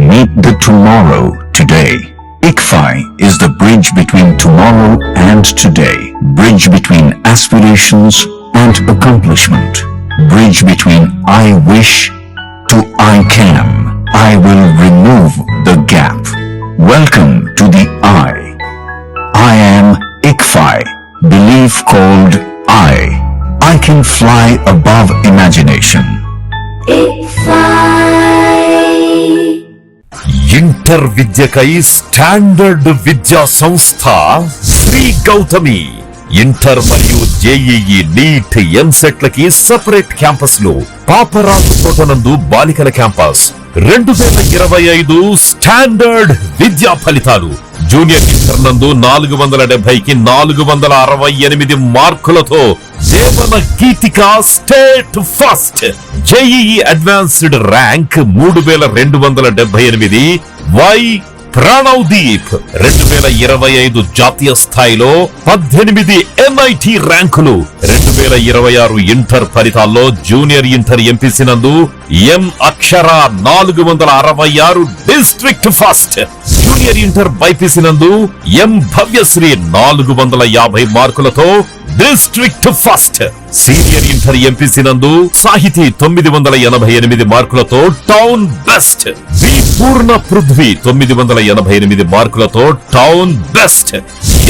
Meet the tomorrow today. ICFI is the bridge between tomorrow and today. Bridge between aspirations and accomplishment. Bridge between I wish to I can. I will remove the gap. Welcome to the I am ICFI. Belief called I can fly above imagination. Inter విద్యకై standard విద్యా సంస్థ Sri Gautami. Inter మరియు JEE, NEET, ఎంసెట్లకి separate క్యాంపస్లు. పాపరాజు తోటనందు బాలికల campus. 2025 standard విద్యా ఫలితాలు. జూనియర్ ఇంటర్ నందు 470కి 468 మార్కులతో Jeevana Geethika state first. JEE advanced rank 3278. Y Pranavdeep 2025 జాతీయ స్థాయిలో 18 ఎన్ఐటి ర్యాంకులు. 2026 ఇంటర్ ఫలితాల్లో జూనియర్ ఇంటర్ ఎంపీసీ నందు ఎం అక్షర 466 district first. Junior inter BiPC నందు ఎం భవ్యశ్రీ 450 మార్కులతో district first. Senior inter MPC నందు సాహితీ 988 మార్కులతో టౌన్ బెస్ట్. వి పూర్ణ పృథ్వీ 988 మార్కులతో town best.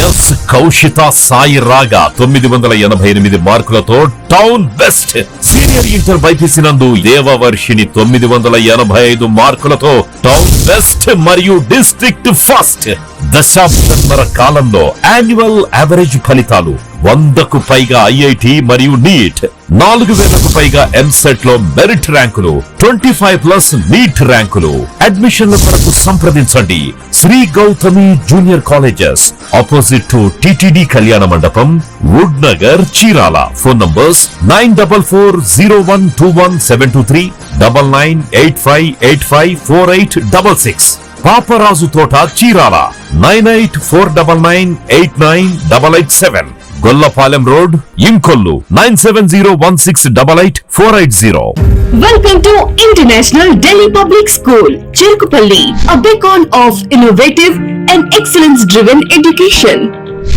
Yes Kaushitha Sai రాగా 988 మార్కులతో town best. Senior inter BiPC నందు దేవవర్షిని 985 మార్కులతో టౌన్ బెస్ట్ మరియు డిస్ట్రిక్ట్ ఫస్ట్. దశాబ్దన్నర కాలంలో యాన్యువల్ యావరేజ్ ఫలితాలు 100కు పైగా ఐఐటి మరియు నీట్, 4000కు పైగా ఎంసెట్ లో మెరిట్ ర్యాంకులు, 25+ నీట్ ర్యాంకులు. అడ్మిషన్ల కొరకు సంప్రదించండి Sri Gautami junior colleges, opposite to TTD కళ్యాణ మండపం, వుడ్ నగర్, Chirala. Phone numbers 9440121723, 9985854866. Paparaju Thota, Chirala 9849989887. Gollapalem road, Inkollu 9701688480. Welcome to International Delhi Public School, Cherukupalli, a beacon of innovative and excellence-driven education.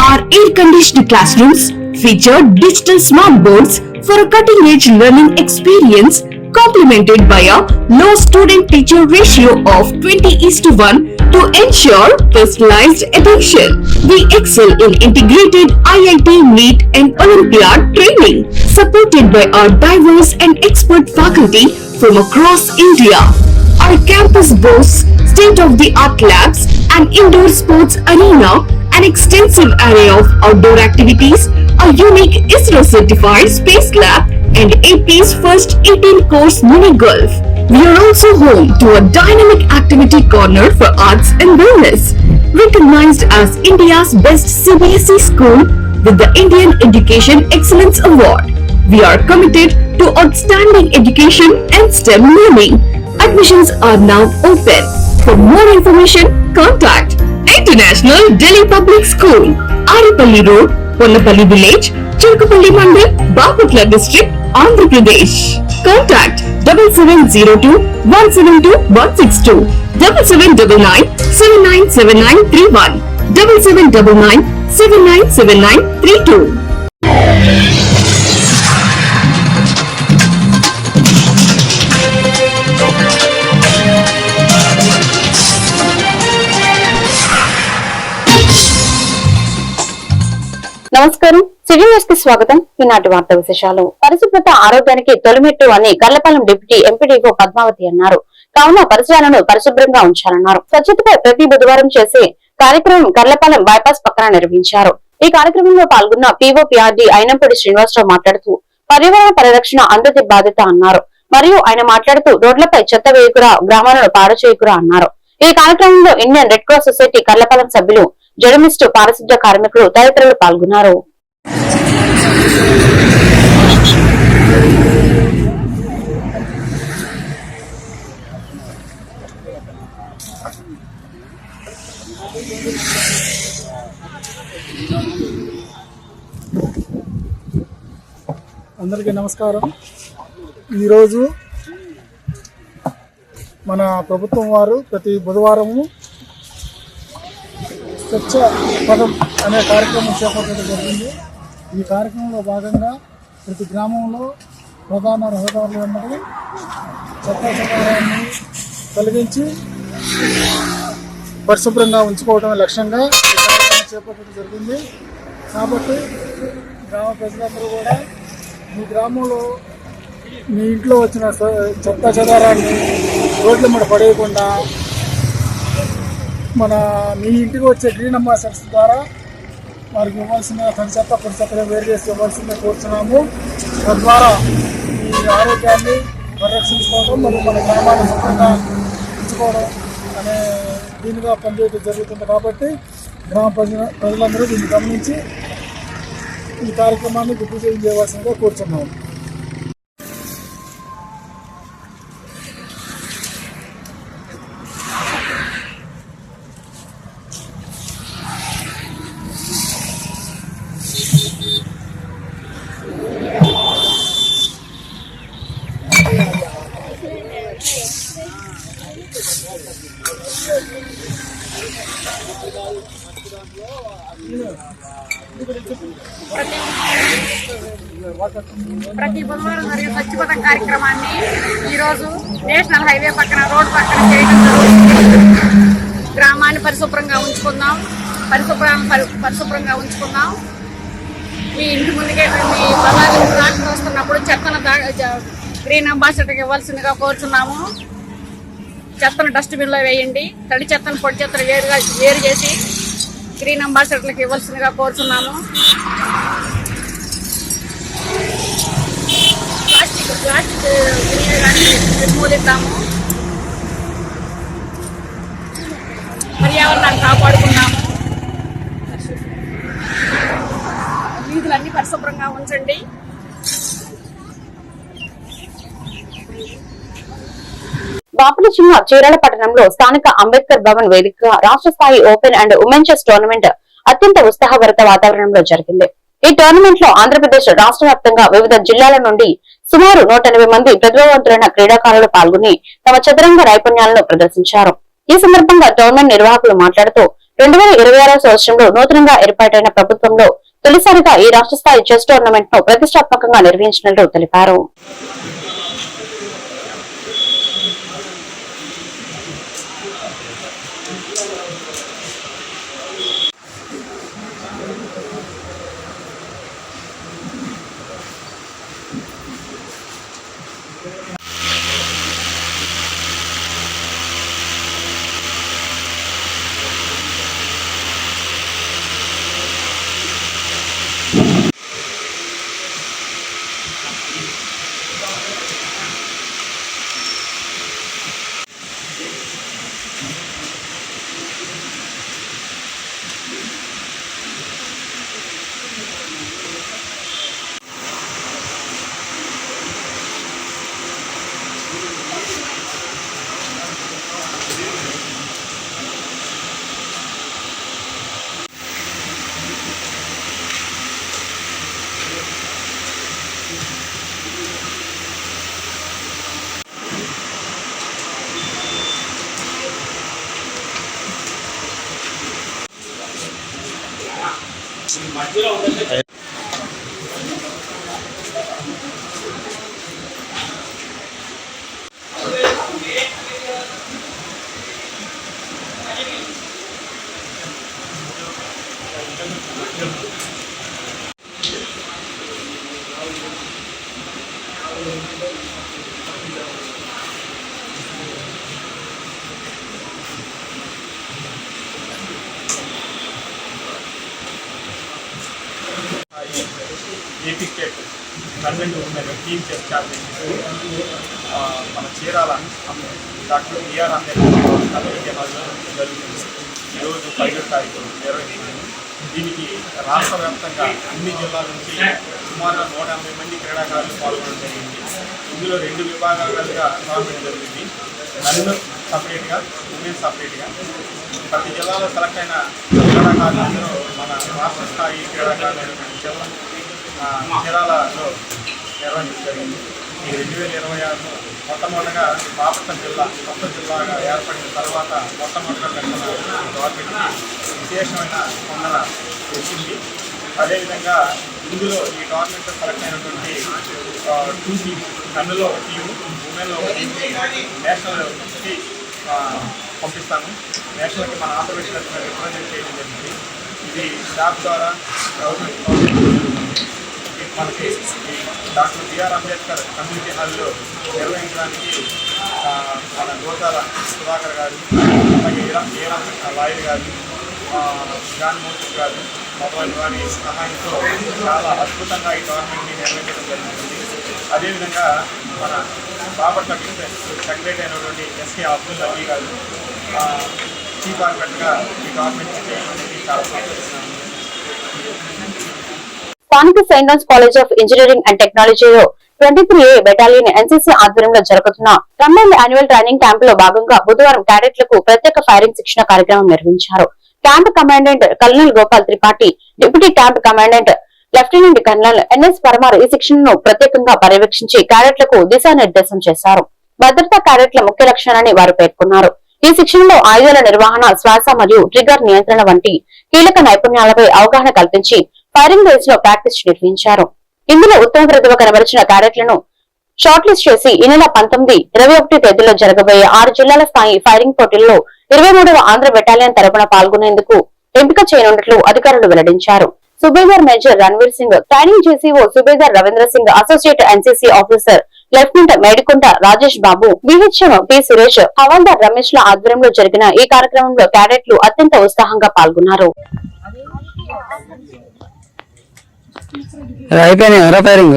Our air-conditioned classrooms feature digital smart boards for a cutting-edge learning experience, complemented by a low student-teacher ratio of 20:1 to ensure personalized attention. We excel in integrated IIT, NEET and Olympiad training, supported by our diverse and expert faculty from across India. Our campus boasts state-of-the-art labs, an indoor sports arena, an extensive array of outdoor activities, a unique ISRO-certified space lab, and AP's first 18-course mini golf. We are also home to a dynamic activity corner for arts and wellness, recognized as India's best CBSE school with the Indian Education Excellence Award. We are committed to outstanding education and STEM learning. Admissions are now open. For more information, contact International Delhi Public School, Aripalli Road, Ponnapalli Village, Cherukupalli Mandal, Baputla District, Andhra Pradesh. Contact 7702-172-162, 7799-797931, 7799-797932. నమస్కారం, city news కి స్వాగతం. ఈనాటి వార్తా విశేషాలు. పరిశుభ్రత ఆరోగ్యానికి తొలిమెట్టు అని Karlapalem deputy MPDO Padmavati అన్నారు. కావున పరిసరాలను పరిశుభ్రంగా ఉంచాలన్నారు. స్వచ్ఛతపై ప్రతి బుధవారం చేసే కార్యక్రమం కర్లపాలెం బైపాస్ పక్కన నిర్వహించారు. ఈ కార్యక్రమంలో పాల్గొన్న పీఓపీఆర్డీ అయినంపూడి శ్రీనివాసరావు మాట్లాడుతూ పర్యావరణ పరిరక్షణ అందరి బాధ్యత అన్నారు. మరియు ఆయన మాట్లాడుతూ రోడ్లపై చెత్త వేయకురా, గ్రామాలను పాడు చేయకురా అన్నారు. ఈ కార్యక్రమంలో Indian red cross society Karlapalem సభ్యులు, జర్నలిస్టు, పారిశుద్ధ్య కార్మికులు తదితరులు పాల్గొన్నారు. అందరికీ నమస్కారం. ఈరోజు మన ప్రభుత్వం వారు ప్రతి బుధవారము స్వచ్ఛ పదం అనే కార్యక్రమం చేపట్టడం జరిగింది. ఈ కార్యక్రమంలో భాగంగా ప్రతి గ్రామంలో ప్రధాన రహదారులు అన్నది చెత్త చెదారాన్ని తొలగించి పరిశుభ్రంగా ఉంచుకోవడం లక్ష్యంగా ఈ కార్యక్రమం చేపట్టడం జరిగింది. కాబట్టి గ్రామ ప్రజలందరూ కూడా మీ గ్రామంలో మీ ఇంట్లో వచ్చిన చెత్త చెదారాన్ని రోడ్ల మీద పడేయకుండా మీ ఇంటికి వచ్చే గ్రీన్ అంబాసిడర్స్ ద్వారా వారికి ఇవ్వాల్సిన తడి చెత్త పొడి చెత్తగా వేరు చేసి ఇవ్వాల్సిందే కోరుతున్నాము. తద్వారా ఈ ఆరోగ్యాన్ని పరిరక్షించుకోవడం మరియు మన గ్రామాన్ని శుభ్రంగా ఉంచుకోవడం అనే దీనిగా పనిచేయడం జరుగుతుంది. కాబట్టి గ్రామ ప్రజలందరూ దీన్ని గమనించి ఈ కార్యక్రమాన్ని దిగ్విజయం చేయవలసిందిగా కోరుతున్నాము. ప్రతి బుధవారం జరిగే స్వచ్ఛపథం కార్యక్రమాన్ని ఈరోజు నేషనల్ హైవే పక్కన రోడ్ పక్కన చేయడం జరుగుతుంది. గ్రామాన్ని పరిశుభ్రంగా ఉంచుకుందాం, పరిశుభ్రంగా ఉంచుకుందాం. మీ ఇంటి ముందుకే మీ బలాలు దాటి వస్తున్నప్పుడు చెత్తను గ్రీన్ అంబాసిడర్కి ఇవ్వాల్సిందిగా కోరుచున్నాము. చెత్తను డస్ట్బిన్లో వేయండి. తడి చెత్తను పొడి చెత్తను వేరు చేసి గ్రీన్ అంబాసిడర్లకు ఇవ్వాల్సిందిగా కోరుచున్నాము. ప్లాస్టిక్ వినియోగాన్ని నిర్మూలిద్దాము. పర్యావరణాన్ని కాపాడుకున్నాము. వీధులన్నీ పరిశుభ్రంగా ఉంచండి. బాపట్ల జిల్లా చీరాల పట్టణంలో స్థానిక అంబేద్కర్ భవన్ వేదికగా రాష్ట్ర స్థాయి open and women chess tournament అత్యంత ఉత్సాహభరిత వాతావరణంలో జరిగింది. ఈ టోర్నమెంట్ లో ఆంధ్రప్రదేశ్ రాష్ట్ర వ్యాప్తంగా వివిధ జిల్లాల నుండి సుమారు 180 మంది ప్రతిభావంతులైన క్రీడాకారులు పాల్గొని తమ చదరంగ నైపుణ్యాలను ప్రదర్శించారు. ఈ సందర్భంగా టోర్నమెంట్ నిర్వాహకులు మాట్లాడుతూ 2026 సంవత్సరంలో నూతనంగా ఏర్పాటైన ప్రభుత్వంలో తొలిసారిగా ఈ రాష్ట్ర స్థాయి చెస్ టోర్నమెంట్ ను ప్రతిష్టాత్మకంగా నిర్వహించినట్లు తెలిపారు. AP state government women team chess championship మన చీరాల డాక్టర్ బిఆర్ అంబేద్కర్ జరుగుతుంది. ఈరోజు 5వ తారీఖు నిర్వహించింది. దీనికి రాష్ట్ర వ్యాప్తంగా అన్ని జిల్లాల నుంచి సుమారు 180 మంది క్రీడాకారులు పాల్గొనడం జరిగింది. ఇందులో 2 విభాగాలుగా టోర్నమెంట్ జరిగింది. నన్ను సపరేట్గా, ఉమెన్ సపరేట్గా. ప్రతి జిల్లాలో సెలెక్ట్ అయిన క్రీడాకారులందరూ మన రాష్ట్ర స్థాయి క్రీడాకారులు చీరాలలో నిర్వహించడం జరిగింది. ఈ 2026 మొట్టమొదటిగా బాపట్ల జిల్లా కొత్త జిల్లాగా ఏర్పడిన తర్వాత మొట్టమొదటిగా పెట్టిన గవర్నమెంట్కి విశేషమైన స్పందన వచ్చింది. అదేవిధంగా ఇందులో ఈ టోర్నమెంట్లో సెలెక్ట్ అయినటువంటి 2 టీమ్స్, కన్నులో టీము, ఉమెన్లో నేషనల్కి పంపిస్తాను. నేషనల్కి మన ఆంధ్రప్రదేశ్ రిప్రజెంట్ చేయడం జరిగింది. ఇది స్టాఫ్ ద్వారా మనకి డాక్టర్ బిఆర్ అంబేద్కర్ కమ్యూనిటీ హాల్లో నిర్వహించడానికి మన గోతాల సుధాకర్ గారు, అలాగే లాయర్ గారు, జాన్ మోసీ గారు మొదలైన వారి సహాయంతో చాలా అద్భుతంగా ఈ టోర్నమెంట్ని నిర్వహించడం జరిగింది. అదేవిధంగా మన బాపట్ల సెక్రటరీ అయినటువంటి ఎస్కే అబ్దుల్ అలీ గారు చీఫ్ ఆర్కిటెక్ట్గా ఈ టోర్నమెంట్ చేయడం అనేది చాలా సంతోషిస్తున్నాను. స్థానిక Saint Johne's college of engineering and టెక్నాలజీలో 23A బెటాలియన్ ఎన్సీసీ ఆధ్వర్యంలో జరుగుతున్న కంబైన్డ్ యాన్యువల్ ట్రైనింగ్ క్యాంప్ లో భాగంగా బుధవారం క్యాడెట్లకు ప్రత్యేక ఫైరింగ్ శిక్షణ కార్యక్రమం నిర్వహించారు. Camp commandant colonel Gopal Tripathi, deputy camp commandant lieutenant colonel NS Parmar ఈ శిక్షణను ప్రత్యేకంగా పర్యవేక్షించి క్యాడెట్లకు దిశానిర్దేశం చేశారు. భద్రతా క్యాడెట్ల ముఖ్య లక్ష్యాలని వారు పేర్కొన్నారు. ఈ శిక్షణలో ఆయుధాల నిర్వహణ, శ్వాస మరియు ట్రిగర్ నియంత్రణ వంటి కీలక నైపుణ్యాలపై అవగాహన కల్పించి ఫైరింగ్ రేస్ లో ప్రాక్టీస్ నిర్వహించారు. ఇందులో ఉత్తమ ప్రతిభ కనబరిచిన క్యాడెట్లను షార్ట్ లిస్ట్ చేసి ఈ నెల 19, 21 తేదీల్లో జరగబోయే 6 జిల్లాల స్థాయి ఫైరింగ్ పోటీల్లో 23వ ఆంధ్ర బెటాలియన్ తరపున పాల్గొనేందుకు ఎంపిక చేయనున్నట్లు అధికారులు వెల్లడించారు. Subedar major Ranveer Singh, training JCO subedar Ravindra Singh, associate NCC officer lieutenant Medikonda Rajesh Babu, BHM P Suresh, havaldar Ramesh ల ఆధ్వర్యంలో జరిగిన ఈ కార్యక్రమంలో క్యాడెట్లు అత్యంత ఉత్సాహంగా పాల్గొన్నారు. అయిపోయినా ఫైరింగ్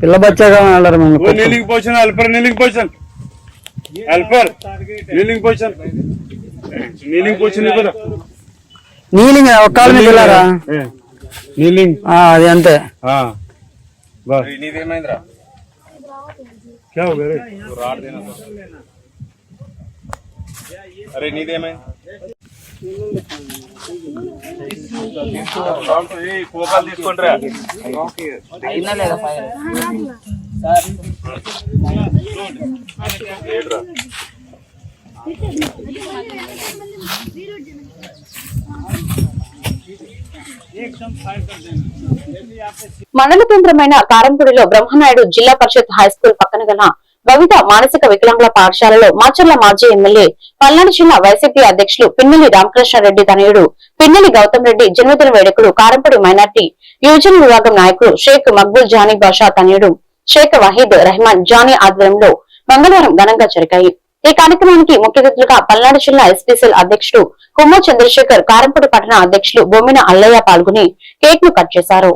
పిల్ల బచ్చాగా kneeling position helper kneeling position helper kneeling position kneeling position kneeling ఒక్కళ్ళ మీద వెళ్ళారా నీలింగ్ అది అంతే क्या हो गया राड देना अरे नींद में కోపాలు తీసుకుంటారా అయినా లేదా ఫైర్ మండల కేంద్రమైన కారంపూడిలో బ్రహ్మనాయుడు జిల్లా పరిషత్ హైస్కూల్ పక్కన గల భవిత మానసిక వికలాంగుల పాఠశాలలో మాచర్ల మాజీ ఎమ్మెల్యే పల్నాడు జిల్లా వైసీపీ అధ్యక్షులు పిన్నెల్లి రామకృష్ణారెడ్డి తనయుడు పిన్నెల్లి గౌతమ్ రెడ్డి జన్మదిన వేడుకలు కారంపూడి మైనార్టీ యువజన విభాగం నాయకులు షేక్ మక్బూల్ జానీ బాషా తనయుడు షేక్ వహీద్ రెహమాన్ జానీ ఆధ్వర్యంలో మంగళవారం ఘనంగా జరిగాయి. ఈ కార్యక్రమానికి ముఖ్య అతిథులుగా పల్నాడు జిల్లా ఎస్పీసీఎల్ అధ్యక్షుడు కుమ్మ చంద్రశేఖర్, కారంపూడి పట్టణ అధ్యక్షులు బొమ్మిన అల్లయ్య పాల్గొని కేక్ ను కట్ చేశారు.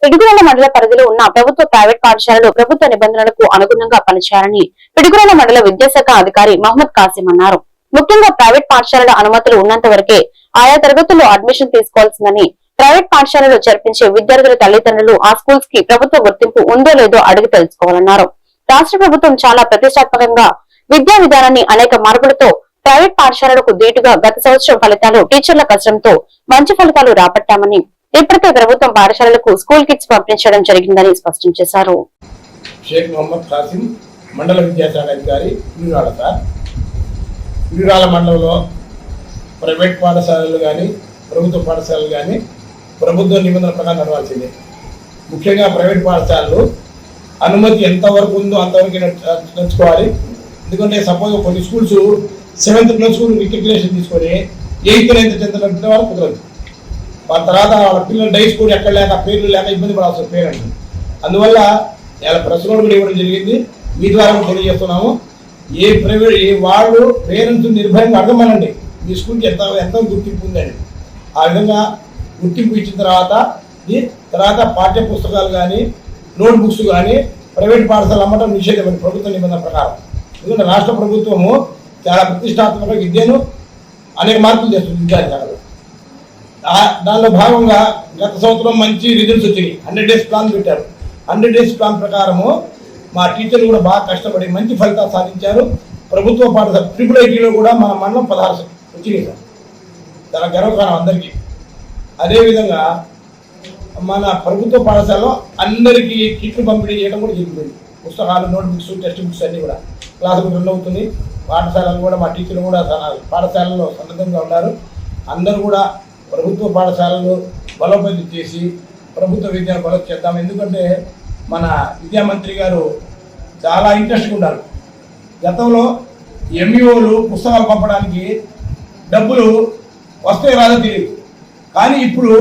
పిడుగురాల మండల పరిధిలో ఉన్న ప్రభుత్వ ప్రైవేట్ పాఠశాలలు ప్రభుత్వ నిబంధనలకు అనుగుణంగా పనిచేయాలని పిడుగురాల మండల విద్యాశాఖ అధికారి మహమ్మద్ కాసిం అన్నారు. ముఖ్యంగా ప్రైవేట్ పాఠశాలల అనుమతులు ఉన్నంత వరకే ఆయా తరగతుల్లో అడ్మిషన్ తీసుకోవాల్సిందని, ప్రైవేట్ పాఠశాలలో చేర్పించే విద్యార్థుల తల్లిదండ్రులు ఆ స్కూల్స్ కి ప్రభుత్వ గుర్తింపు ఉందో లేదో అడిగి తెలుసుకోవాలన్నారు. రాష్ట్ర ప్రభుత్వం చాలా ప్రతిష్టాత్మకంగా విద్యా విధానాన్ని అనేక మార్పులతో ప్రైవేట్ పాఠశాలలకు ధీటుగా గత సంవత్సరం ఫలితాలు టీచర్ల కష్టంతో మంచి ఫలితాలు రాబట్టామని, ఇప్పటికే ప్రభుత్వం పాఠశాలలకు స్కూల్ కిట్స్ పంపించడం జరిగిందని స్పష్టం చేశారు. షేక్ మహమ్మద్ కాసిం, మండల విద్యాశాఖ అధికారి, పిడుగురాల. సార్, పిడుగురాల మండలంలో ప్రైవేట్ పాఠశాలలు కానీ ప్రభుత్వ పాఠశాలలు కానీ ప్రభుత్వ నిబంధనల ప్రకారం నడవాల్సిందే. ముఖ్యంగా ప్రైవేట్ పాఠశాలలు అనుమతి ఎంతవరకు ఉందో అంతవరకు నడుచుకోవాలి. ఎందుకంటే సపోజ్ కొన్ని schools 7th class school recognition తీసుకొని 8th, 9th, 10th నడిపిన వాళ్ళు కుదరదు. వాళ్ళ తర్వాత వాళ్ళ పిల్లలు డై స్కూల్ ఎక్కడ లేక పేర్లు లేక ఇబ్బంది పడాల్సిన పేరెంట్. అందువల్ల ఇలా ప్రెస్ నోట్ కూడా ఇవ్వడం జరిగింది. మీ ద్వారా కూడా తెలియజేస్తున్నాము. ఏ ప్రైవేట్ వాళ్ళు పేరెంట్స్ నిర్భయంగా అర్థమనండి మీ స్కూల్కి ఎంత గుర్తింపు ఉందని. ఆ విధంగా గుర్తింపు ఇచ్చిన తర్వాత పాఠ్య పుస్తకాలు కానీ నోట్ బుక్స్ కానీ ప్రైవేట్ పాఠశాలలు అమ్మటం నిషేధం ప్రభుత్వ నిబంధన ప్రకారం. ఎందుకంటే రాష్ట్ర ప్రభుత్వము చాలా ప్రతిష్టాత్మక విద్యను అనేక మార్పులు చేస్తుంది విద్యాశాఖలో. దానిలో భాగంగా గత సంవత్సరం మంచి రిజల్ట్స్ వచ్చినాయి. 100 days ప్లాన్ పెట్టారు. 100 days ప్లాన్ ప్రకారము మా టీచర్లు కూడా బాగా కష్టపడి మంచి ఫలితాలు సాధించారు. ప్రభుత్వ పాఠశాల IIITలో కూడా మన మండలం 16 వచ్చినాయి సార్. చాలా గర్వకారణం అందరికీ. అదేవిధంగా మన ప్రభుత్వ పాఠశాలలో అందరికీ కిట్లు పంపిణీ చేయడం కూడా జరిగిపోయింది. పుస్తకాలు, నోట్ బుక్స్, టెక్స్ట్ బుక్స్ అన్నీ కూడా క్లాసుకు రన్ అవుతుంది. పాఠశాలలు కూడా మా టీచర్లు కూడా పాఠశాలలో సన్నద్ధంగా ఉన్నారు. అందరూ కూడా ప్రభుత్వ పాఠశాలలు బలోపేతం చేసి ప్రభుత్వ విద్యను బలోపేతం చేద్దాం. ఎందుకంటే మన విద్యామంత్రి గారు చాలా ఇంట్రెస్ట్గా ఉన్నారు. గతంలో ఎంఈఓలు పుస్తకాలు పంపడానికి డబ్బులు వస్తే రాదో తెలియదు, కానీ ఇప్పుడు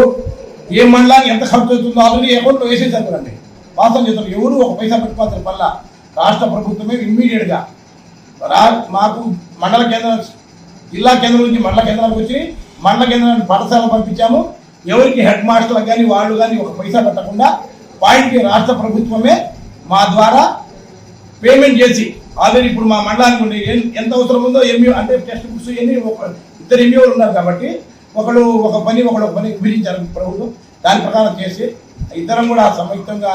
ఏ మండలానికి ఎంత ఖర్చు అవుతుందో ఆల్రెడీ అకౌంట్లో వేసేసారు కదండి. వాస్తవం చేస్తారు, ఎవరు ఒక పైసా పెట్టుకోవాల్సిన వల్ల రాష్ట్ర ప్రభుత్వమే ఇమ్మీడియట్గా మాకు మండల కేంద్రం, జిల్లా కేంద్రం నుంచి మండల కేంద్రానికి వచ్చి మండల కేంద్రానికి పాఠశాలను పంపించాము. ఎవరికి హెడ్ మాస్టర్లకు కానీ వాళ్ళు కానీ ఒక పైసా పెట్టకుండా పాయింట్కి రాష్ట్ర ప్రభుత్వమే మా ద్వారా పేమెంట్ చేసి ఆల్రెడీ ఇప్పుడు మా మండలానికి ఉండే ఎంత అవసరం ఉందో ఎంఈఓ అంటే టెక్స్ట్ బుక్స్ ఇవన్నీ ఇద్దరు ఎంఈఓలు ఉన్నారు కాబట్టి ఒకడు ఒక పని విభజించారు ప్రభుత్వం. దాని ప్రకారం చేసి ఇద్దరం కూడా సంయుక్తంగా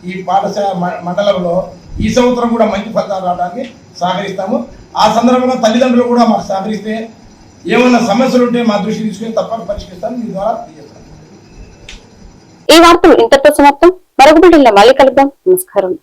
ఈ పాఠశాల మండలంలో ఈ సంవత్సరం కూడా మంచి ఫలితాలు రావడానికి సహకరిస్తాము. ఆ సందర్భంగా తల్లిదండ్రులు కూడా మాకు సహకరిస్తే ఏమైనా సమస్యలు ఉంటే మా దృష్టి తీసుకుని తప్పక పరిష్కరిస్తాను. మీ ద్వారా తెలియజేస్తాను. ఈ వార్తలు ఇంతటితో సమాప్తం. మరొక బిడ్డలో మళ్ళీ కలుద్దాం. నమస్కారం.